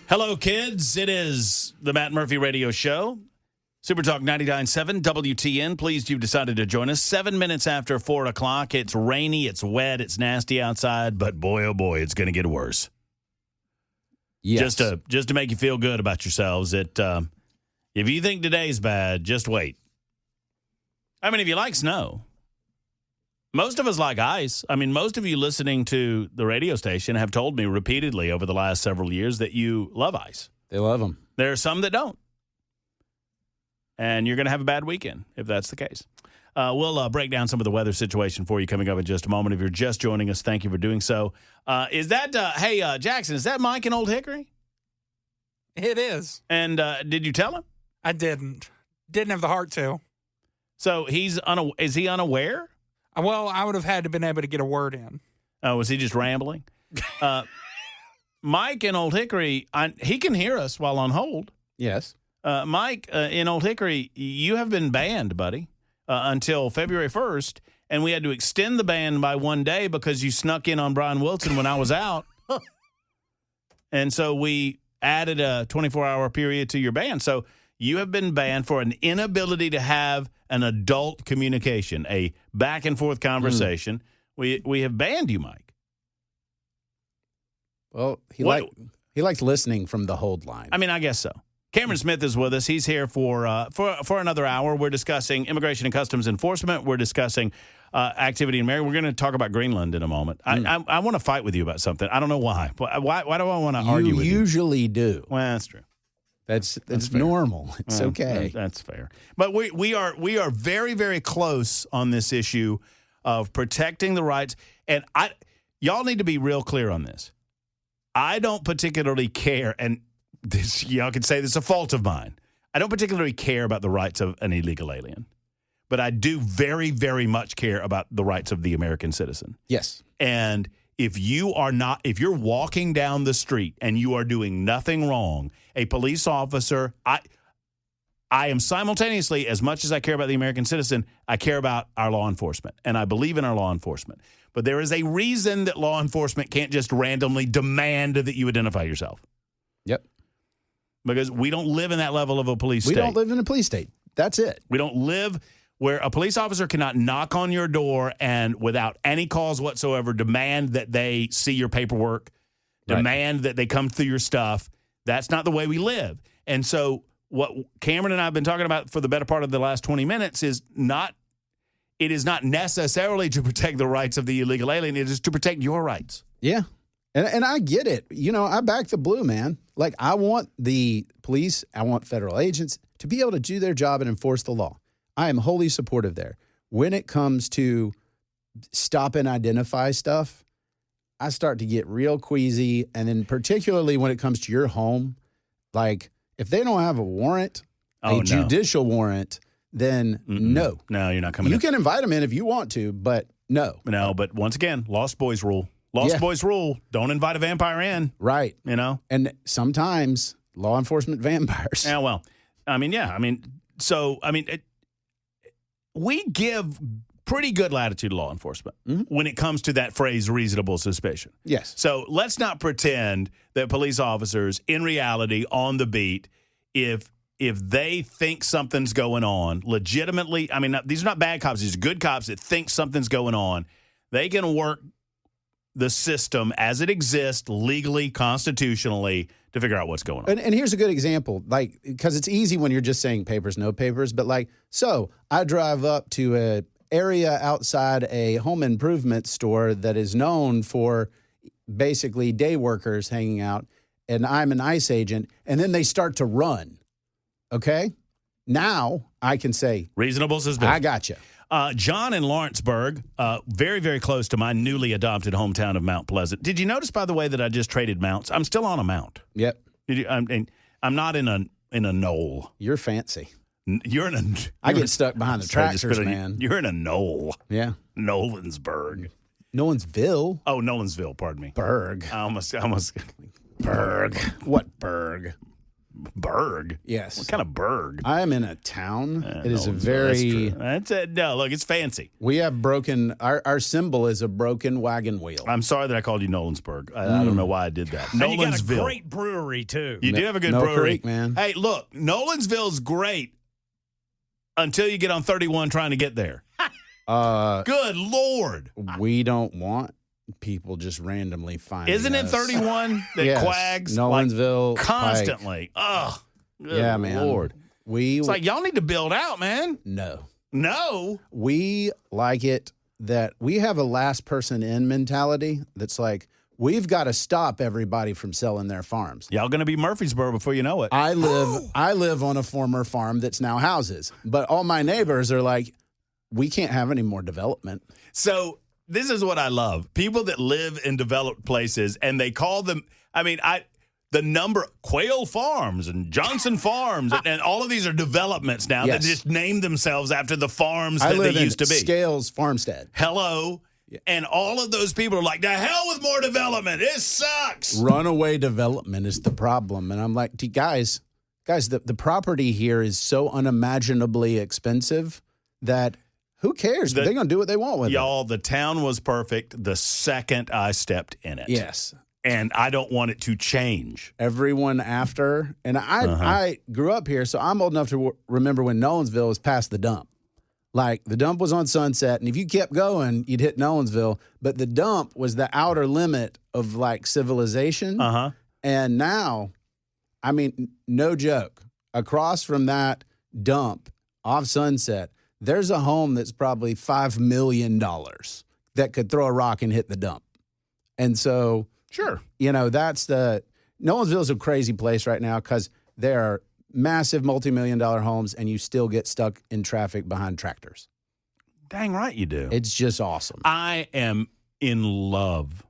Hello, kids. It is the Matt Murphy Radio Show. Super Talk 99.7 WTN. Pleased you've decided to join us. 7 minutes after 4 o'clock. It's rainy, it's wet, it's nasty outside, but boy, oh boy, it's going to get worse. Yes. Just to make you feel good about yourselves. If you think today's bad, just wait. I mean, if you like snow, most of us like ice. I mean, most of you listening to the radio station have told me repeatedly over the last several years that you love ice. They love them. There are some that don't. And you're going to have a bad weekend if that's the case. We'll break down some of the weather situation for you coming up in just a moment. If you're just joining us, thank you for doing so. Hey, Jackson, is that Mike in Old Hickory? It is. And did you tell him? I didn't. Didn't have the heart to. So is he unaware? Well, I would have had to been able to get a word in. Oh, was he just rambling? Mike in Old Hickory, he can hear us while on hold. Yes. Mike, in Old Hickory, you have been banned, buddy, until February 1st, and we had to extend the ban by 1 day because you snuck in on Brian Wilson when I was out. And so we added a 24-hour period to your ban. So you have been banned for an inability to have an adult communication, a back-and-forth conversation. We have banned you, Mike. Well, he likes listening from the hold line. I mean, I guess so. Cameron Smith is with us. He's here for another hour. We're discussing immigration and customs enforcement. We're discussing activity in Maryland. We're going to talk about Greenland in a moment. I want to fight with you about something. I don't know why. Why do I want to argue with you? You usually do. Well, that's true. That's normal. It's okay. That's fair. But we are very, very close on this issue of protecting the rights. And y'all need to be real clear on this. I don't particularly care, and this y'all could say this is a fault of mine. I don't particularly care about the rights of an illegal alien, but I do very, very much care about the rights of the American citizen. Yes. And if you're walking down the street and you are doing nothing wrong, a police officer, I am simultaneously, as much as I care about the American citizen, I care about our law enforcement, and I believe in our law enforcement. But there is a reason that law enforcement can't just randomly demand that you identify yourself. Yep. Because we don't live in that level of a police state. We don't live in a police state. That's it. We don't live where a police officer cannot knock on your door and without any cause whatsoever demand that they see your paperwork, demand that they come through your stuff. That's not the way we live. And so what Cameron and I have been talking about for the better part of the last 20 minutes is it is not necessarily to protect the rights of the illegal alien. It is to protect your rights. Yeah. And I get it. You know, I back the blue, man. Like, I want the police, I want federal agents to be able to do their job and enforce the law. I am wholly supportive there. When it comes to stop and identify stuff, I start to get real queasy. And then particularly when it comes to your home, like, if they don't have a warrant, judicial warrant, then no. No, you're not coming in. You can invite them in if you want to, but no. No, but once again, Lost Boys rule. Lost Boys rule. Don't invite a vampire in. Right. You know? And sometimes law enforcement vampires. Yeah, well, we give pretty good latitude to law enforcement when it comes to that phrase, reasonable suspicion. Yes. So let's not pretend that police officers, in reality, on the beat, if they think something's going on, legitimately, I mean, these are not bad cops. These are good cops that think something's going on. They can work the system as it exists legally, constitutionally, to figure out what's going on. And here's a good example, like, because it's easy when you're just saying papers, no papers, but like, so I drive up to an area outside a home improvement store that is known for basically day workers hanging out, and I'm an ICE agent, and then they start to run. Okay? Now I can say, reasonable suspicion. I got you. John in Lawrenceburg, very, very close to my newly adopted hometown of Mount Pleasant. Did you notice, by the way, that I just traded mounts? I'm still on a mount. Yep. I'm not in a knoll. You're fancy. I get stuck behind the tractors, man. You're in a knoll. Yeah. Nolensburg. Nolensville. Oh, Nolensville. Pardon me. Berg. I almost. Berg. What Berg? Berg. Yes. What kind of Berg? I am in a town. It is a Nolensville, very. That's true. No, look, it's fancy. We have broken. Our symbol is a broken wagon wheel. I'm sorry that I called you Nolensburg. I don't know why I did that. And you got a Nolensville. great brewery, too. You do have a good No brewery. Creek, man. Hey, look, Nolensville's great until you get on 31 trying to get there. Good Lord. We don't want people just randomly finding. Isn't it us. 31 that Yes. quags Nolensville, like, Pike. constantly? Ugh. Good Yeah, man. Lord. It's like y'all need to build out, man. No. We like it that we have a last person in mentality that's like, we've got to stop everybody from selling their farms. Y'all going to be Murfreesboro before you know it. I live on a former farm that's now houses, but all my neighbors are like, we can't have any more development. So this is what I love. People that live in developed places and they call them, the number Quail Farms and Johnson Farms and all of these are developments now that Yes. just name themselves after the farms I that live they in used to be. Scales Farmstead. Hello. And all of those people are like, the hell with more development. It sucks. Runaway development is the problem. And I'm like, guys, the property here is so unimaginably expensive that who cares? They're going to do what they want with it. Y'all, the town was perfect the second I stepped in it. Yes. And I don't want it to change. Everyone after. And I grew up here, so I'm old enough to remember when Nolensville was past the dump. Like, the dump was on Sunset, and if you kept going, you'd hit Nolensville. But the dump was the outer limit of, like, civilization. Uh-huh. And now, I mean, no joke, across from that dump off Sunset, there's a home that's probably $5 million that could throw a rock and hit the dump. And so, Sure. Nolensville's a crazy place right now because there are massive multi-million-dollar homes and you still get stuck in traffic behind tractors. Dang right you do. It's just awesome. I am in love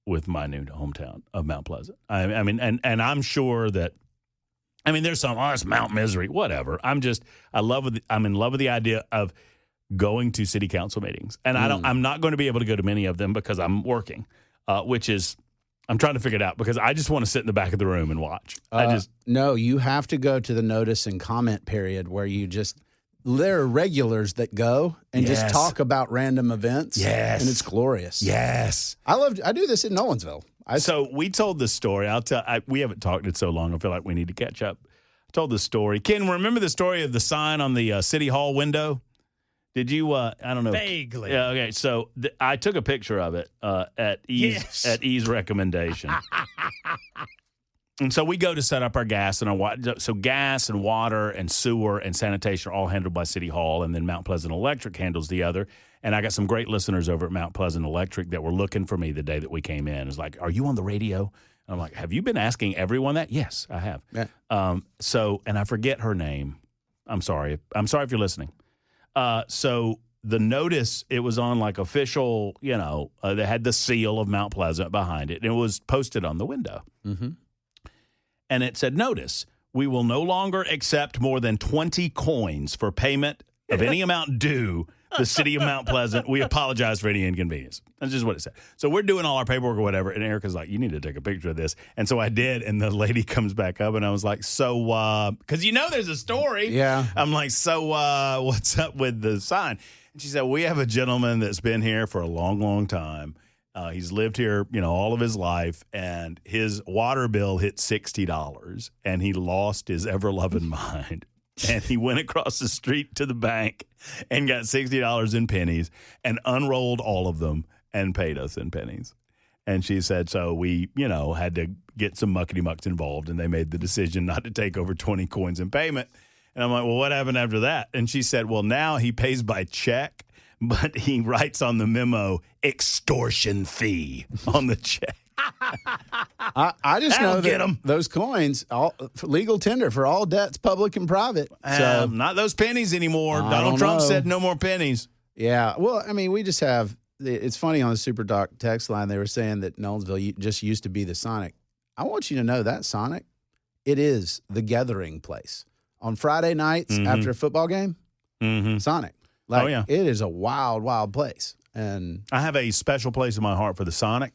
with my new hometown of Mount Pleasant. I mean, I'm sure that, there's some, it's Mount Misery, whatever. I'm in love with the idea of going to city council meetings. And I'm not going to be able to go to many of them because I'm working, I'm trying to figure it out because I just want to sit in the back of the room and watch. No, you have to go to the notice and comment period where there are regulars that go and just talk about random events. Yes. And it's glorious. Yes. I do this in Nolensville. So we told this story. We haven't talked it so long. I feel like we need to catch up. I told this story. Ken, remember the story of the sign on the City Hall window? Did you? I don't know. Vaguely. Yeah. Okay. So I took a picture of it at E's recommendation. And so we go to set up our gas and our water. So gas and water and sewer and sanitation are all handled by City Hall, and then Mount Pleasant Electric handles the other. And I got some great listeners over at Mount Pleasant Electric that were looking for me the day that we came in. It's like, are you on the radio? And I'm like, have you been asking everyone that? Yes, I have. Yeah. And I forget her name. I'm sorry. I'm sorry if you're listening. So the notice, it was on like official, they had the seal of Mount Pleasant behind it, and it was posted on the window. Mm-hmm. And it said, notice, we will no longer accept more than 20 coins for payment of any amount due the city of Mount Pleasant. We apologize for any inconvenience. That's just what it said. So we're doing all our paperwork or whatever, and Erica's like, you need to take a picture of this. And so I did, and the lady comes back up, and I was like, so, because there's a story. Yeah. I'm like, so what's up with the sign? And she said, we have a gentleman that's been here for a long, long time. He's lived here, all of his life, and his water bill hit $60, and he lost his ever-loving mind. And he went across the street to the bank and got $60 in pennies and unrolled all of them and paid us in pennies. And she said, so we, had to get some muckety-mucks involved, and they made the decision not to take over 20 coins in payment. And I'm like, well, what happened after that? And she said, well, now he pays by check, but he writes on the memo, extortion fee on the check. I just know get that 'em. those coins, legal tender for all debts, public and private. So Not those pennies anymore. I Donald don't Trump know. said no more pennies. yeah, well, we just have. It's funny on the Super Doc text line they were saying that Nolensville just used to be the Sonic. I want you to know that Sonic, it is the gathering place on Friday nights after a football game. Mm-hmm. Sonic, it is a wild, wild place, and I have a special place in my heart for the Sonic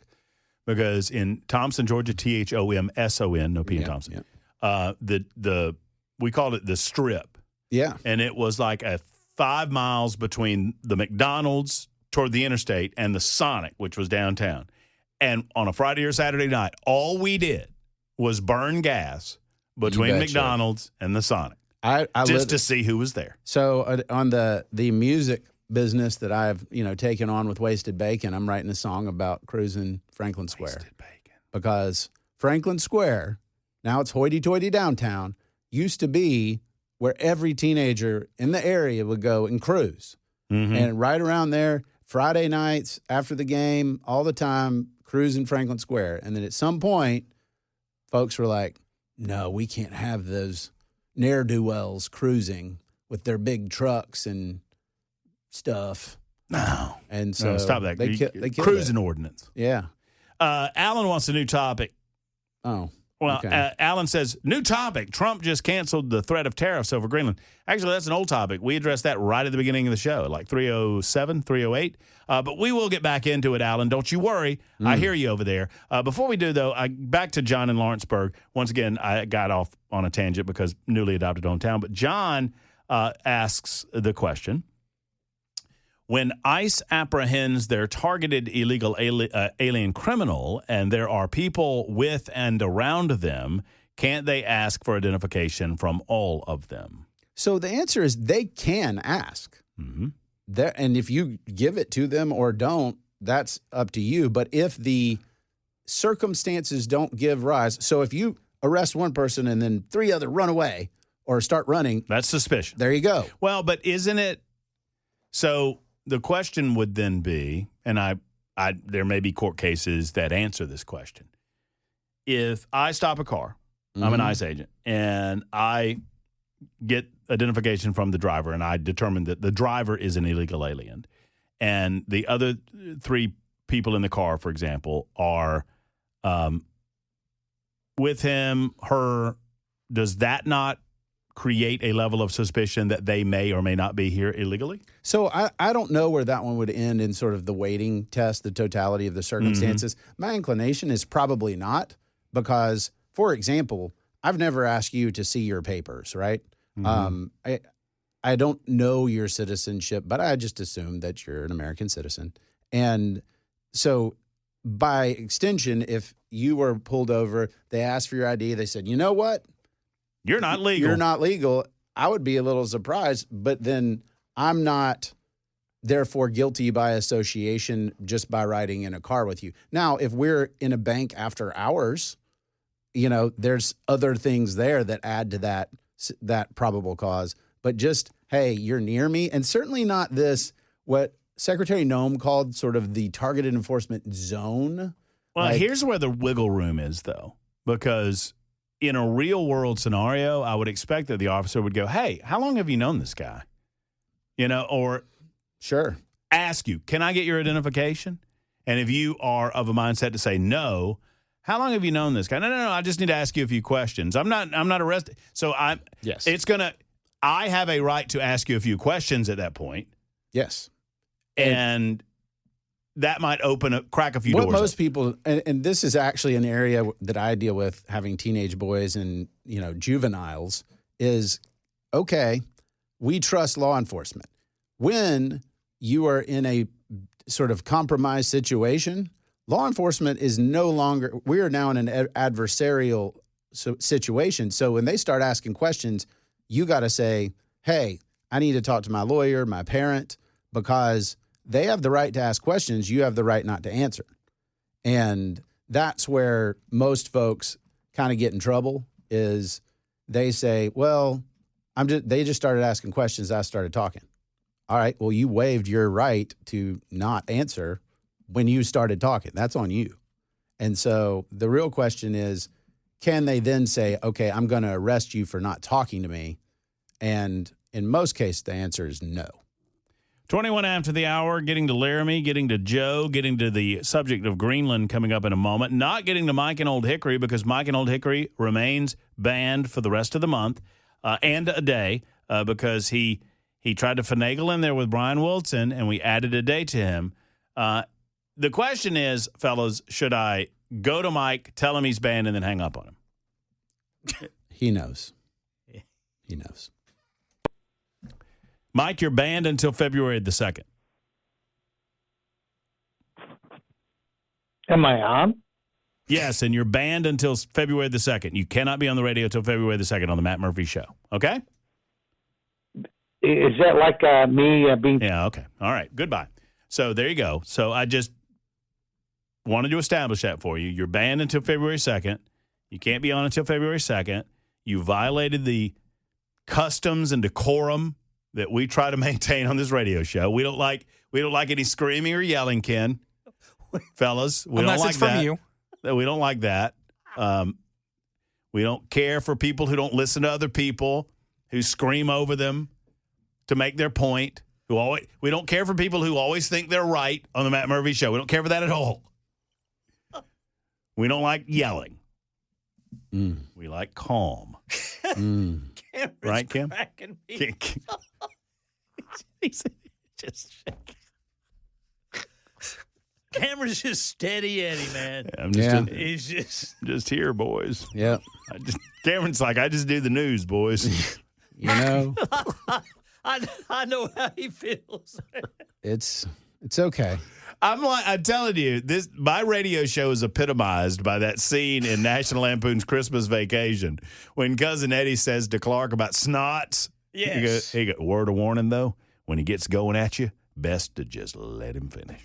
because in Thompson, Georgia, THOMSON, no P in Thompson. we called it the Strip. Yeah. And it was like 5 miles between the McDonald's toward the interstate and the Sonic, which was downtown. And on a Friday or Saturday night, all we did was burn gas between McDonald's and the Sonic. Just to see who was there. So on the music business that I've taken on with Wasted Bacon, I'm writing a song about cruising Franklin Square. Wasted Bacon. Because Franklin Square, now it's hoity-toity downtown, used to be where every teenager in the area would go and cruise. Mm-hmm. And right around there, Friday nights after the game, all the time, cruising Franklin Square. And then at some point, folks were like, no, we can't have those ne'er-do-wells cruising with their big trucks and stuff. No. And so stop that. They killed cruising ordinance. Yeah. Alan wants a new topic. Oh. Well, okay. Alan says, new topic. Trump just canceled the threat of tariffs over Greenland. Actually, that's an old topic. We addressed that right at the beginning of the show, like 307, 308. But we will get back into it, Alan. Don't you worry. I hear you over there. Before we do, though, back to John in Lawrenceburg. Once again, I got off on a tangent because newly adopted hometown. But John asks the question, when ICE apprehends their targeted illegal alien criminal and there are people with and around them, can't they ask for identification from all of them? So the answer is they can ask. Mm-hmm. And if you give it to them or don't, that's up to you. But if the circumstances don't give rise, so if you arrest one person and then 3 other run away or start running, that's suspicion. There you go. Well, but isn't it so? The question would then be, and there may be court cases that answer this question. If I stop a car, I'm an ICE agent, and I get identification from the driver, and I determine that the driver is an illegal alien, and the other 3 people in the car, for example, are with him, her, does that not create a level of suspicion that they may or may not be here illegally? So I don't know where that one would end in sort of the weighting test, the totality of the circumstances. My inclination is probably not because, for example, I've never asked you to see your papers, right? I don't know your citizenship, but I just assume that you're an American citizen. And so by extension, if you were pulled over, they asked for your ID, they said, you know what? You're not legal. You're not legal. I would be a little surprised, but then I'm not therefore guilty by association just by riding in a car with you. Now, if we're in a bank after hours, there's other things there that add to that probable cause. But just, hey, you're near me, and certainly not this, what Secretary Noem called sort of the targeted enforcement zone. Well, here's where the wiggle room is, though, because in a real world scenario, I would expect that the officer would go, hey, how long have you known this guy? Or sure, ask you, can I get your identification? And if you are of a mindset to say no, how long have you known this guy? No, I just need to ask you a few questions. I'm not arrested. So I have a right to ask you a few questions at that point. Yes. And that might crack a few doors. What most people, and this is actually an area that I deal with, having teenage boys and juveniles, is okay. We trust law enforcement. When you are in a sort of compromised situation, law enforcement is no longer. We are now in an adversarial situation. So when they start asking questions, you got to say, "Hey, I need to talk to my lawyer, my parent, because." They have the right to ask questions. You have the right not to answer. And that's where most folks kind of get in trouble is they say, well, they just started asking questions. I started talking. All right, well, you waived your right to not answer when you started talking. That's on you. And so the real question is, can they then say, okay, I'm going to arrest you for not talking to me? And in most cases, the answer is no. 21 after the hour, getting to Laramie, getting to Joe, getting to the subject of Greenland coming up in a moment. Not getting to Mike in Old Hickory because Mike in Old Hickory remains banned for the rest of the month and a day because he tried to finagle in there with Brian Wilson, and we added a day to him. The question is, fellas, should I go to Mike, tell him he's banned, and then hang up on him? He knows. He knows. Mike, you're banned until February the 2nd. Am I on? Yes, and you're banned until February the 2nd. You cannot be on the radio until February the 2nd on the Matt Murphy Show. Okay? Is that like me being... Yeah, okay. All right. Goodbye. So there you go. So I just wanted to establish that for you. You're banned until February 2nd. You can't be on until February 2nd. You violated the customs and decorum that we try to maintain on this radio show. We don't like any screaming or yelling, Ken. Fellas, we Unless don't like it's from that. you. We don't like that. We don't care for people who don't listen to other people, who scream over them to make their point. We don't care for people who always think they're right on the Matt Murphy Show. We don't care for that at all. We don't like yelling. We like calm. Right, Kim? He's just shaking. Cameron's just steady Eddie, man. I'm He's just here, boys. Yeah. Cameron's like, I just do the news, boys. You know, I know how he feels. it's okay. I'm telling you, my radio show is epitomized by that scene in National Lampoon's Christmas Vacation when Cousin Eddie says to Clark about snots. Yes. He got word of warning, though. When he gets going at you, best to just let him finish.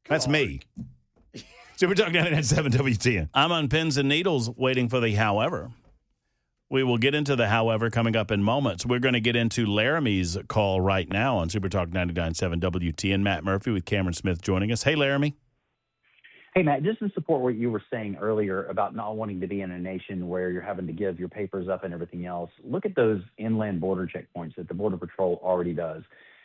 That's me. So we're talking 99.7 W10. I'm on pins and needles waiting for the however. We will get into the however coming up in moments. We're going to get into Laramie's call right now on Super Talk 99.7 WTN. Matt Murphy with Cameron Smith joining us. Hey, Laramie. Hey, Matt, just to support what you were saying earlier about not wanting to be in a nation where you're having to give your papers up and everything else, look at those inland border checkpoints that the Border Patrol already does.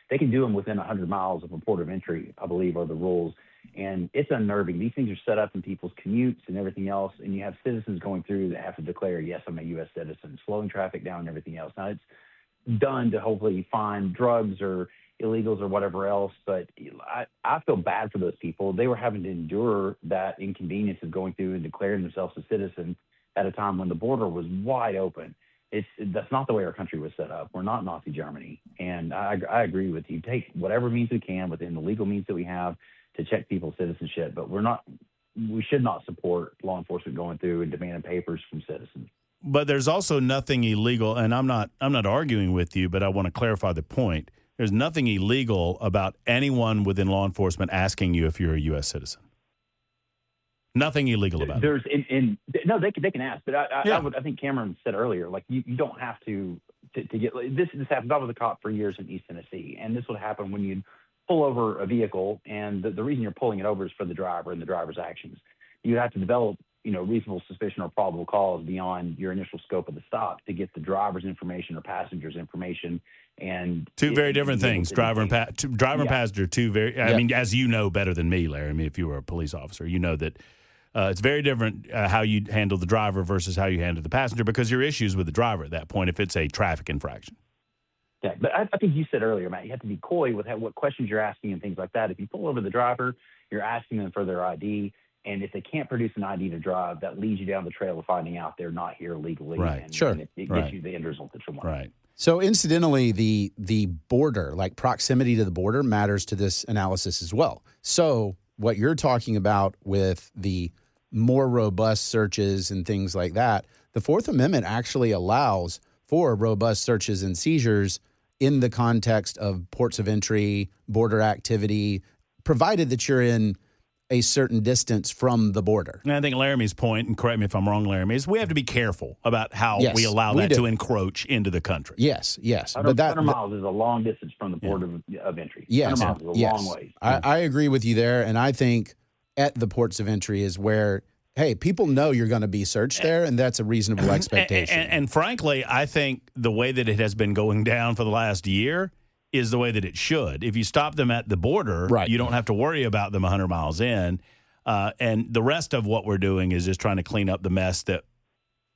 They can do them within 100 miles of a port of entry, I believe, are the rules. And it's unnerving. These things are set up in people's commutes and everything else, and you have citizens going through that have to declare, yes, I'm a U.S. citizen, slowing traffic down and everything else. Now, it's done to hopefully find drugs or illegals or whatever else, but I feel bad for those people. They were having to endure that inconvenience of going through and declaring themselves a citizen at a time when the border was wide open. That's not the way our country was set up. We're not Nazi Germany. And I agree with you. Take whatever means we can within the legal means that we have to check people's citizenship, but we should not support law enforcement going through and demanding papers from citizens. But there's also nothing illegal, and I'm not arguing with you, but I want to clarify the point. There's nothing illegal about anyone within law enforcement asking you if you're a U.S. citizen. Nothing illegal about it. No, they can ask, but I think Cameron said earlier, like you don't have to get this happens. I was a cop for years in East Tennessee, and this would happen when you pull over a vehicle, and the reason you're pulling it over is for the driver and the driver's actions. You have to develop, reasonable suspicion or probable cause beyond your initial scope of the stop to get the driver's information or passenger's information. And two very different things. Driver and passenger, two very. I mean, as you know better than me, Larry. I mean, if you were a police officer, you know that it's very different how you handle the driver versus how you handle the passenger, because your issues with the driver at that point if it's a traffic infraction. Yeah, but I think you said earlier, Matt, you have to be coy with what questions you're asking and things like that. If you pull over the driver, you're asking them for their ID, and if they can't produce an ID to drive, that leads you down the trail of finding out they're not here legally. Right. And, Sure. And it gets you the end result that you want. Right. So incidentally, the border, like proximity to the border, matters to this analysis as well. So what you're talking about with the more robust searches and things like that, the Fourth Amendment actually allows for robust searches and seizures in the context of ports of entry, border activity, provided that you're in a certain distance from the border. And I think Laramie's point, and correct me if I'm wrong, Laramie, is we have to be careful about how we allow that to encroach into the country. Yes. 100 miles is a long distance from the port of entry. Yes. 100 miles is a long ways. I agree with you there, and I think at the ports of entry is where, hey, people know you're going to be searched there, and that's a reasonable expectation. And frankly, I think the way that it has been going down for the last year is the way that it should. If you stop them at the border, you don't have to worry about them 100 miles in. And the rest of what we're doing is just trying to clean up the mess that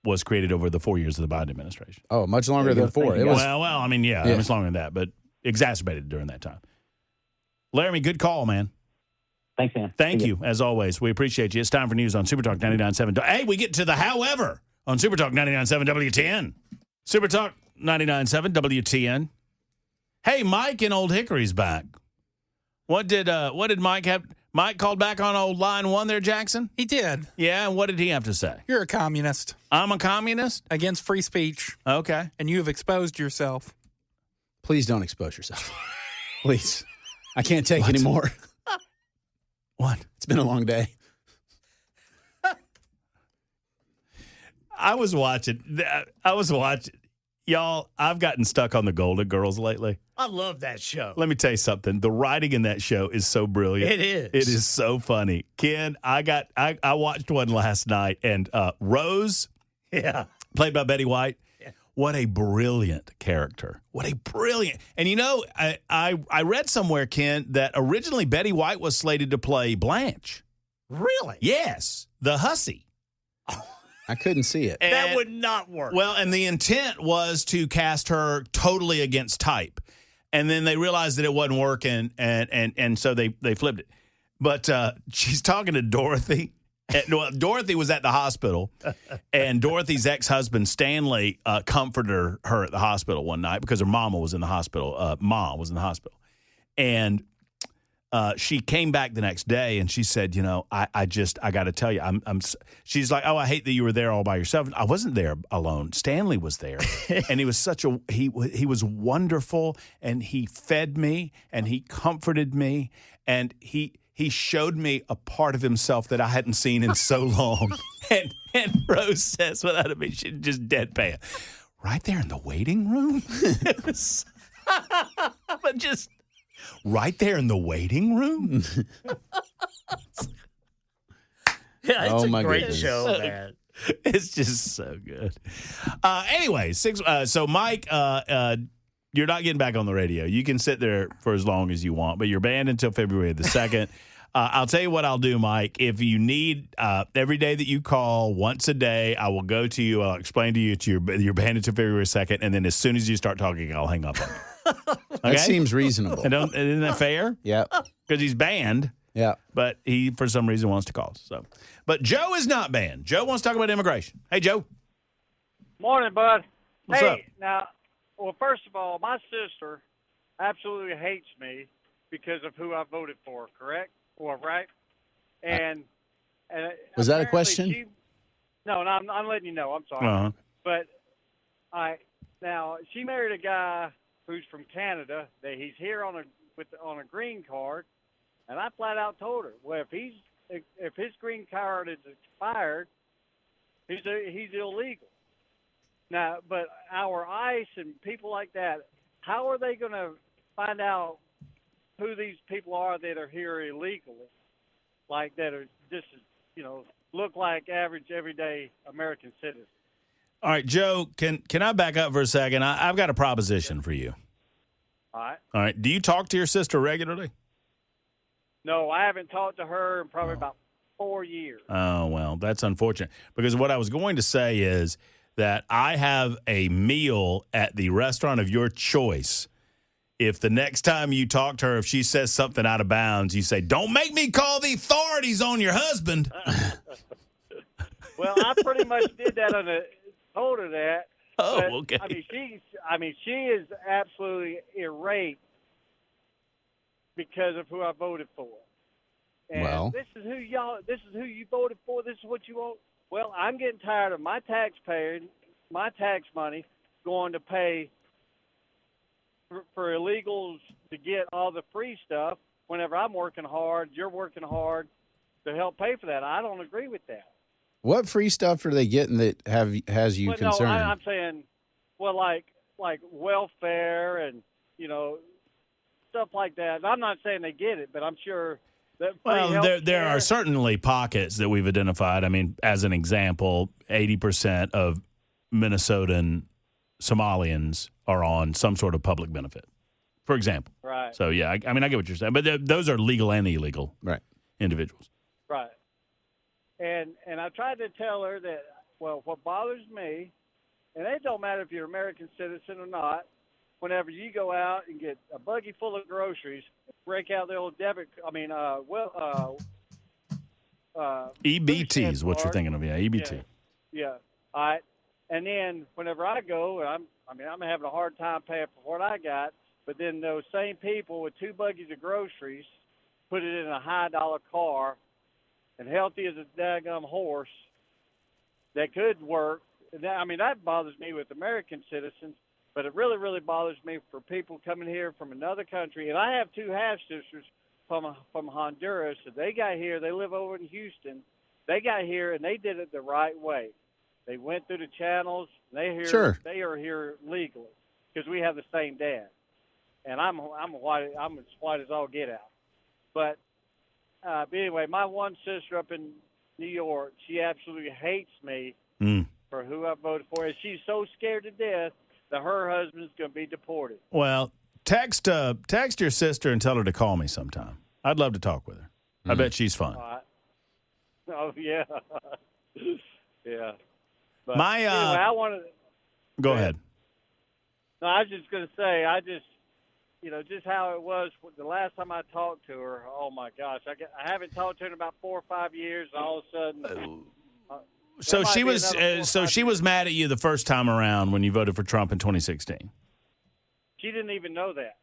was created over the 4 years of the Biden administration. Oh, much longer than 4. It was, much longer than that, but exacerbated during that time. Laramie, good call, man. Thanks, man. Thank you, as always. We appreciate you. It's time for news on Super Talk 99.7. Hey, we get to the however on Super Talk 99.7 WTN. Super Talk 99.7 WTN. Hey, Mike in Old Hickory's back. What did Mike have? Mike called back on old line 1 there, Jackson? He did. Yeah, and what did he have to say? You're a communist I'm a communist? against free speech, Okay. and you have exposed yourself. Please don't expose yourself. Please. I can't take any more. What? It's been a long day. I was watching. Y'all, I've gotten stuck on the Golden Girls lately. I love that show. Let me tell you something. The writing in that show is so brilliant. It is. It is so funny. Ken, I watched one last night, and Rose, played by Betty White. Yeah. What a brilliant character. What a brilliant. And you know, I read somewhere, Ken, that originally Betty White was slated to play Blanche. Really? Yes, the hussy. I couldn't see it. That would not work. Well, and the intent was to cast her totally against type. And then they realized that it wasn't working, and so they flipped it. But she's talking to Dorothy. Well, Dorothy was at the hospital, and Dorothy's ex-husband, Stanley, comforted her at the hospital one night because her mama was in the hospital. Mom was in the hospital. And she came back the next day, and she said, you know, I got to tell you, she's like, oh, I hate that you were there all by yourself. I wasn't there alone. Stanley was there, and he was he was wonderful, and he fed me, and he comforted me, and he showed me a part of himself that I hadn't seen in so long. and Rose says, without a she just deadpan, right there in the waiting room? But just right there in the waiting room? Yeah, it's Oh, a my great goodness. show, man. It's just so good. Anyway, so Mike, you're not getting back on the radio. You can sit there for as long as you want, but you're banned until February the 2nd. I'll tell you what I'll do, Mike. If you need, every day that you call, once a day, I will go to you. I'll explain to you you're banned until February 2nd, and then as soon as you start talking, I'll hang up on you. Okay? That seems reasonable. Isn't that fair? Yeah. Because he's banned. Yeah. But he, for some reason, wants to call us. So, but Joe is not banned. Joe wants to talk about immigration. Hey, Joe. Morning, bud. What's hey, up? now, well, first of all, my sister absolutely hates me because of who I voted for, correct? Well, right? And Was that a apparently question? No, I'm letting you know. I'm sorry. Uh-huh. But now she married a guy who's from Canada. That he's here on a green card, and I flat out told her, well, if his green card is expired, he's illegal. Now, but our ICE and people like that, how are they going to find out who these people are that are here illegally, like that are just, look like average everyday American citizens? All right, Joe, can I back up for a second? I've got a proposition for you. All right. All right. Do you talk to your sister regularly? No, I haven't talked to her in probably about 4 years. Oh, well, that's unfortunate. Because what I was going to say is that I have a meal at the restaurant of your choice. If the next time you talk to her, if she says something out of bounds, you say, don't make me call the authorities on your husband. Well, I pretty much did that told her that. Oh, but, okay. she is absolutely irate because of who I voted for. And Well. this is who you voted for. This is what you want. Well, I'm getting tired of my tax money going to pay for illegals to get all the free stuff whenever I'm working hard, you're working hard to help pay for that. I don't agree with that. What free stuff are they getting that has you Well, concerned? No, I'm saying, well, like welfare and, stuff like that. I'm not saying they get it, but I'm sure that Well, there are certainly pockets that we've identified. I mean, as an example, 80% of Minnesotan Somalians are on some sort of public benefit, for example. Right. So, yeah, I get what you're saying. But those are legal and illegal Right. individuals. Right. And I tried to tell her that, well, what bothers me, and it don't matter if you're an American citizen or not, whenever you go out and get a buggy full of groceries, break out the old EBT is what you're thinking of, yeah, EBT. Yeah. All right. And then whenever I go, I'm having a hard time paying for what I got. But then those same people with 2 buggies of groceries put it in a high-dollar car, and healthy as a daggum horse that could work. And that bothers me with American citizens, but it really, really bothers me for people coming here from another country. And I have 2 half-sisters from Honduras. So they got here. They live over in Houston. They got here, and they did it the right way. They went through the channels. They are here legally because we have the same dad, and I'm as white as all get out. But anyway, my one sister up in New York, she absolutely hates me for who I voted for, and she's so scared to death that her husband's going to be deported. Well, text your sister and tell her to call me sometime. I'd love to talk with her. I bet she's fun. Oh yeah, yeah. But anyway, I wanted. Go ahead. No, I was just going to say, just how it was the last time I talked to her. Oh my gosh, I haven't talked to her in about 4 or 5 years, and all of a sudden. She was mad at you the first time around when you voted for Trump in 2016. She didn't even know that.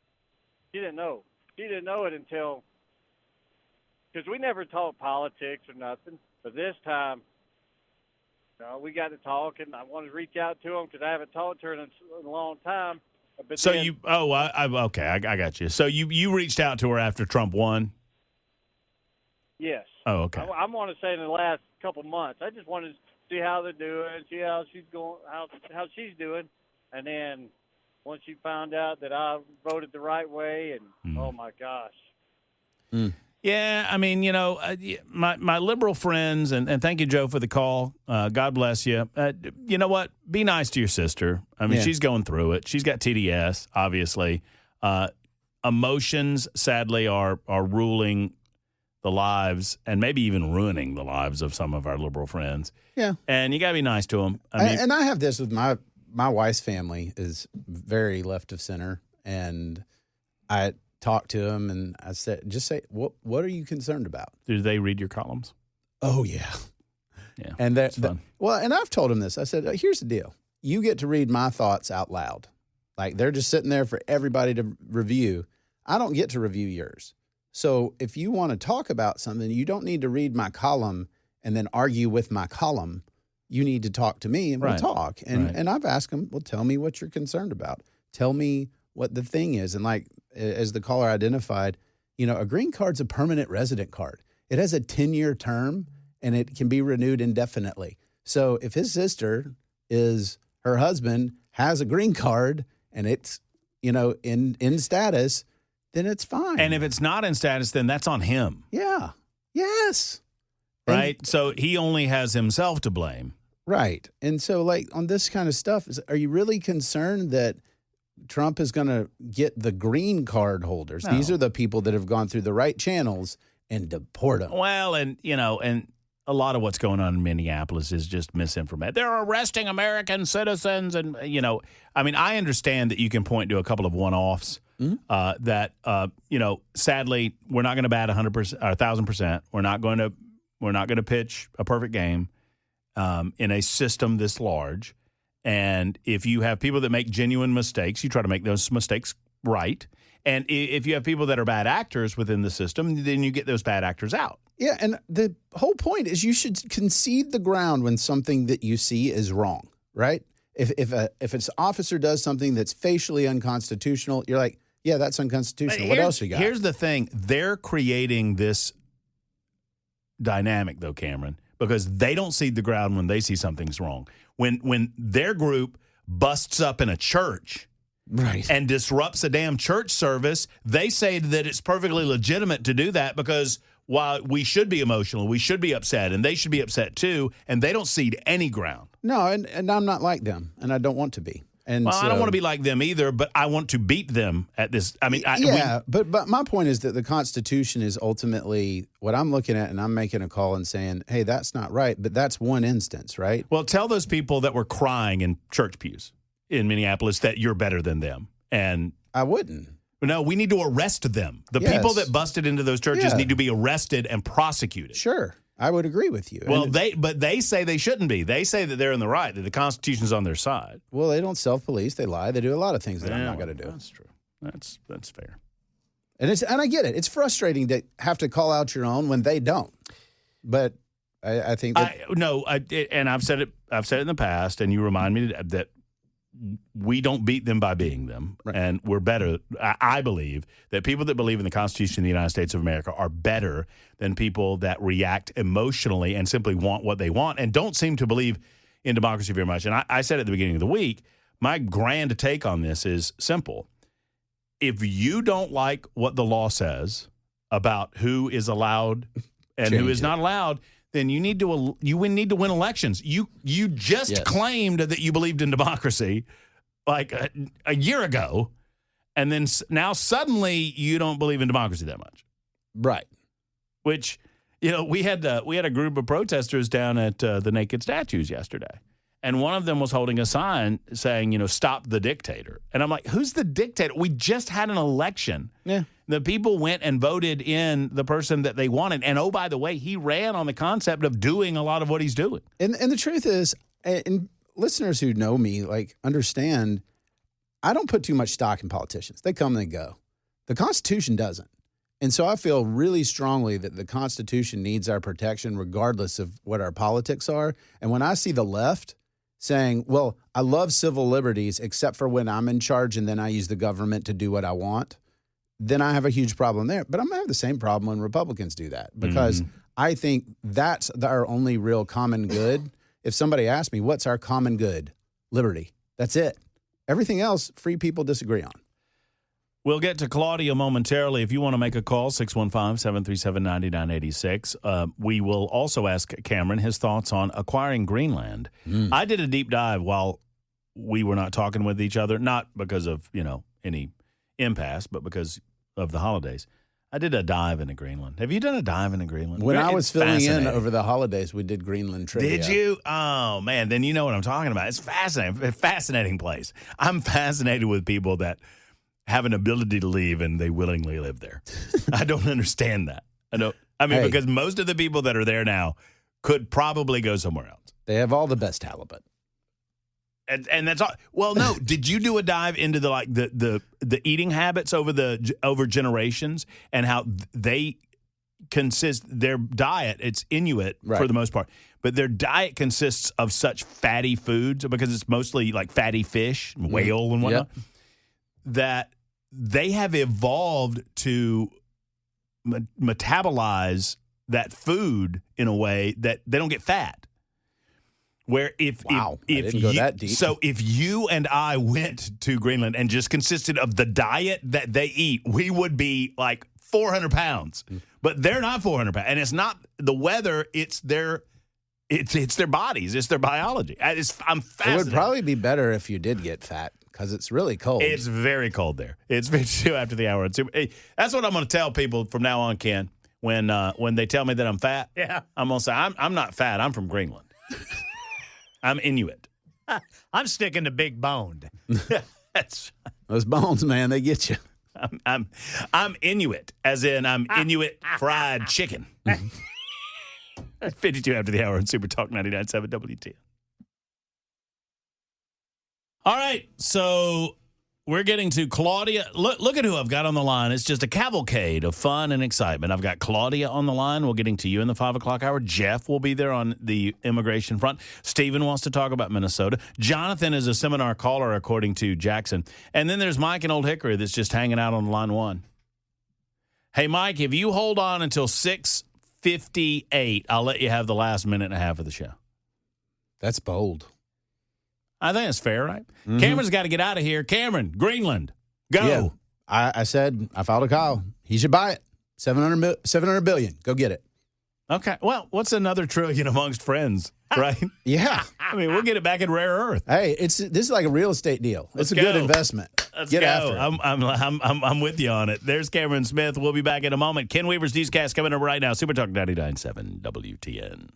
She didn't know. She didn't know it until because we never talked politics or nothing. But this time. We got to talk, and I wanted to reach out to him because I haven't talked to her in a long time. But so then, I got you. So you reached out to her after Trump won? Yes. Oh, okay. I want to say in the last couple months. I just wanted to see how they're doing, see how she's going, how she's doing, and then once she found out that I voted the right way, and oh my gosh. Yeah, my liberal friends, and thank you, Joe, for the call. God bless you. You know what? Be nice to your sister. She's going through it. She's got TDS, obviously. Emotions, sadly, are ruling the lives and maybe even ruining the lives of some of our liberal friends. Yeah. And you got to be nice to them. And I have this with my wife's family is very left of center, and I talked to him, and I said, just say, what are you concerned about? Do they read your columns? Oh, yeah. Yeah, and that's fun. And I've told him this. I said, here's the deal. You get to read my thoughts out loud. Like, they're just sitting there for everybody to review. I don't get to review yours. So if you want to talk about something, you don't need to read my column and then argue with my column. You need to talk to me, and we'll talk. And I've asked him, well, tell me what you're concerned about. Tell me what the thing is. And like, as the caller identified, a green card's a permanent resident card. It has a 10-year term, and it can be renewed indefinitely. So if his sister her husband has a green card and it's, in status, then it's fine. And if it's not in status, then that's on him. Yeah. Yes. Right? So he only has himself to blame. Right. And so, like, on this kind of stuff, are you really concerned that Trump is going to get the green card holders? No. These are the people that have gone through the right channels and deport them. Well, and a lot of what's going on in Minneapolis is just misinformation. They're arresting American citizens. And, I understand that you can point to a couple of one-offs that, sadly, we're not going to bat 100% or 1,000%. We're not going to pitch a perfect game in a system this large. And if you have people that make genuine mistakes, you try to make those mistakes right. And if you have people that are bad actors within the system, then you get those bad actors out. Yeah, and the whole point is you should concede the ground when something that you see is wrong, right? If an officer does something that's facially unconstitutional, you're like, yeah, that's unconstitutional. What else you got? Here's the thing. They're creating this dynamic, though, Cameron, because they don't cede the ground when they see something's wrong. When their group busts up in a church and disrupts a damn church service, they say that it's perfectly legitimate to do that because while we should be emotional, we should be upset, and they should be upset too, and they don't cede any ground. No, and I'm not like them, and I don't want to be. And I don't want to be like them either, but I want to beat them at this. But my point is that the Constitution is ultimately what I'm looking at, and I'm making a call and saying, hey, that's not right, but that's one instance, right? Well, tell those people that were crying in church pews in Minneapolis that you're better than them. And I wouldn't. No, we need to arrest them. The people that busted into those churches need to be arrested and prosecuted. Sure. I would agree with you. Well, And they say they shouldn't be. They say that they're in the right, that the Constitution's on their side. well, they don't self-police. They lie. They do a lot of things that I'm not going to do. That's true. That's fair. And I get it. It's frustrating to have to call out your own when they don't. But I think that and I've said it in the past, and you remind me that we don't beat them by being them, Right. and we're better. I believe that people that believe in the Constitution of the United States of America are better than people that react emotionally and simply want what they want and don't seem to believe in democracy very much. And I said at the beginning of the week, my grand take on this is simple. If you don't like what the law says about who is allowed and who Change is it. not allowed, then you need to win elections. You just Yes. claimed that you believed in democracy like a year ago, and then now suddenly you don't believe in democracy that much. right. Which, we had a group of protesters down at the Naked Statues yesterday, and one of them was holding a sign saying, "Stop the dictator." And I'm like, who's the dictator? We just had an election. Yeah. The people went and voted in the person that they wanted. And, oh, by the way, he ran on the concept of doing a lot of what he's doing. And the truth is, and listeners who know me, understand, I don't put too much stock in politicians. They come and they go. The Constitution doesn't. And so I feel really strongly that the Constitution needs our protection regardless of what our politics are. And when I see the left saying, well, I love civil liberties except for when I'm in charge and then I use the government to do what I want, then I have a huge problem there. But I'm going to have the same problem when Republicans do that because I think that's our only real common good. If somebody asks me, what's our common good? Liberty. That's it. Everything else, free people disagree on. We'll get to Claudia momentarily. If you want to make a call, 615-737-9986. We will also ask Cameron his thoughts on acquiring Greenland. I did a deep dive while we were not talking with each other, not because of, any impasse, but because of the holidays. I did a dive into Greenland. Have you done a dive into Greenland? When I was filling in fascinating. over the holidays, we did Greenland trivia. Did you? Oh, man. Then you know what I'm talking about. It's fascinating. A fascinating place. I'm fascinated with people that have an ability to leave and they willingly live there. I don't understand that. Hey. Because most of the people that are there now could probably go somewhere else. They have all the best halibut. And that's all. Well, no. Did you do a dive into the eating habits over generations and how they consist? Their diet, it's Inuit for the most part, but their diet consists of such fatty foods because it's mostly like fatty fish, and whale, and whatnot. Yep. That they have evolved to metabolize that food in a way that they don't get fat. Where if I didn't go that deep. So if you and I went to Greenland and just consisted of the diet that they eat, we would be like 400 pounds. But they're not 400 pounds, and it's not the weather; it's their bodies, it's their biology. I'm fascinated. It would probably be better if you did get fat because it's really cold. It's very cold there. It's 52 after the hour. That's what I'm going to tell people from now on, Ken. When they tell me that I'm fat, I'm going to say I'm not fat. I'm from Greenland. I'm Inuit. I'm sticking to big boned. Those bones, man, they get you. I'm Inuit, as in I'm Inuit fried chicken. 52 after the hour on Super Talk 99.7 WTN. All right, so we're getting to Claudia. Look at who I've got on the line. It's just a cavalcade of fun and excitement. I've got Claudia on the line. We're getting to you in the 5 o'clock hour. Jeff will be there on the immigration front. Stephen wants to talk about Minnesota. Jonathan is a seminar caller, according to Jackson. And then there's Mike in Old Hickory that's just hanging out on line one. Hey, Mike, if you hold on until 6:58, I'll let you have the last minute and a half of the show. That's bold. I think it's fair, right? Cameron's got to get out of here. Cameron, Greenland, go. Yeah. I said I filed a call. He should buy it. 700 billion. Go get it. Okay. Well, what's another trillion amongst friends, right? Yeah. I mean, we'll get it back in rare earth. Hey, this is like a real estate deal. Let's It's a good go. investment. Let's Get go. after it. I'm with you on it. There's Cameron Smith. We'll be back in a moment. Ken Weaver's Newscast coming up right now. Super Talk 99.7 WTN.